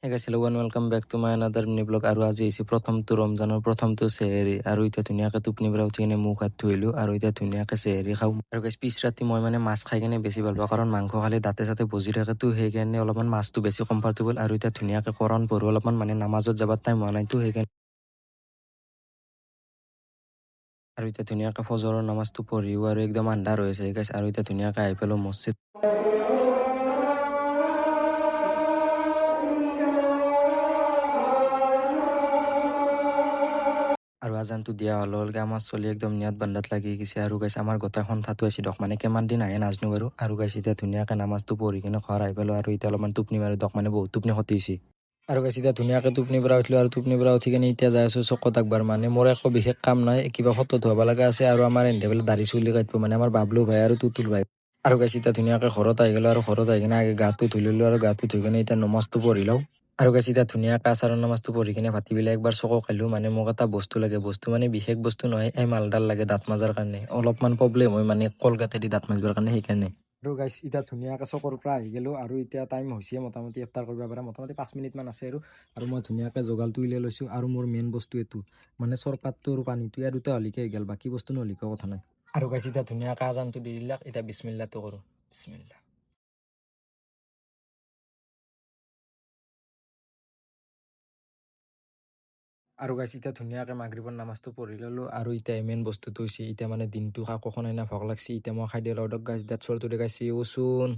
Hey guys, hello and welcome back to my another mini vlog আৰু আজি হৈছে প্ৰথমটো ৰমজানৰ প্ৰথমটো চেহেৰি আৰু এতিয়া ধুনীয়াকৈ টোপনি পৰা উঠি কিনে মুখ হাত ধুইলোঁ আৰু এতিয়া ধুনীয়াকৈ চেহেৰি খাওঁ আৰু গাইছ পিছ ৰাতি মই মানে মাছ খাই কিনে বেছি ভাল পাওঁ কাৰণ মাংস খালে দাঁতে চাতে বজি থাকেতো সেইকাৰণে অলপমান মাছটো বেছি কমফৰ্টেবল আৰু এতিয়া ধুনীয়াকৈ কৰণ পঢ়ো অলপমান মানে নামাজত যাবৰ টাইম হোৱা নাইতো সেইকাৰণে আৰু এতিয়া ধুনীয়াকৈ ফজৰৰ নামাজটো পঢ়িও আৰু একদম আন্ধাৰ হৈ আছে গাইছ আৰু এতিয়া ধুনীয়াকৈ আহি পেলোঁ মছজিদ আৰু আজানটো দিয়া হ'লকে আমাৰ চলি একদম নিয়াত বান্দাত লাগি গৈছে আৰু গাইছে আমাৰ গোটেই সন্থাটো আছে দক মানে কিমান দিন আহে নাজনো বাৰু আৰু গাইছে এতিয়া ধুনীয়াকৈ নামাজটো পঢ়ি কিনে ঘৰ আহি পেলো আৰু এতিয়া অলপমান টোপনি মাৰো দক মানে বহুত টোপনি ক্ষতি হৈছে আৰু গাইছে এতিয়া ধুনীয়াকৈ টোপনিৰ পৰা উঠিলোঁ আৰু টোপনিৰ পৰা উঠি কিনে এতিয়া যাই আছোঁ চকত একবাৰ মানে মোৰ একো বিশেষ কাম নাই কিবা ফটো ধুৱাব লগা আছে আৰু আমাৰ এনে বোলে দাড়ি চুলি কাটিব মানে আমাৰ বাবলু ভাই আৰু তুতুল ভাই আৰু গাইছে এতিয়া ধুনীয়াকৈ ঘৰত আহি গ'লো আৰু ঘৰত আহি কিনে আগে গাটো ধুই ল'লোঁ আৰু গাটো ধুই কিনে এতিয়া নমাজটো পঢ়ি লওঁ আৰু গাইছে এতিয়া ধুনীয়াকৈ আচাৰৰ নামাজটো পঢ়ি কিনে ভাতিবেলা একবাৰ চকু খালোঁ মানে মোক এটা বস্তু লাগে বস্তু মানে বিশেষ বস্তু নহয় এই মালডাল লাগে দাঁত মাজাৰ কাৰণে অলপমান প্ৰব্লেম হয় মানে কলগাতেদি দাঁত মাজিবৰ কাৰণে সেইকাৰণে আৰু গাইছ এতিয়া ধুনীয়াকৈ চকৰ পৰা আহি গ'লোঁ আৰু এতিয়া টাইম হৈছে মোটামুটি ইফতাৰ কৰিব পাৰে মোটামুটি 5 মিনিটমান আছে আৰু মই ধুনীয়াকৈ যোগালটো উলিয়াই লৈছোঁ আৰু মোৰ মেইন বস্তু এইটো মানে চৰপাতটো আৰু পানীটো আৰু দুটা হলিকে হৈ গ'ল বাকী বস্তু নহলিকেও কথা নাই আৰু গাইছ এতিয়া ধুনীয়াকৈ আজানটো দি দিলাক এতিয়া বিছমিল্লাহটো কৰোঁ বিছমিল্লাহ আৰু গাইছ এতিয়া ধুনীয়াকৈ মাগৰিবৰ নামাজটো পঢ়ি ল'লোঁ আৰু এতিয়া মেইন বস্তুটো হৈছে এতিয়া মানে দিনটো কাকো নাই না ভোক লাগছি এতিয়া মই খাই দিওঁ গাইছ ডেটছ ফৰ টুডে গাইছ চি ইউ চুন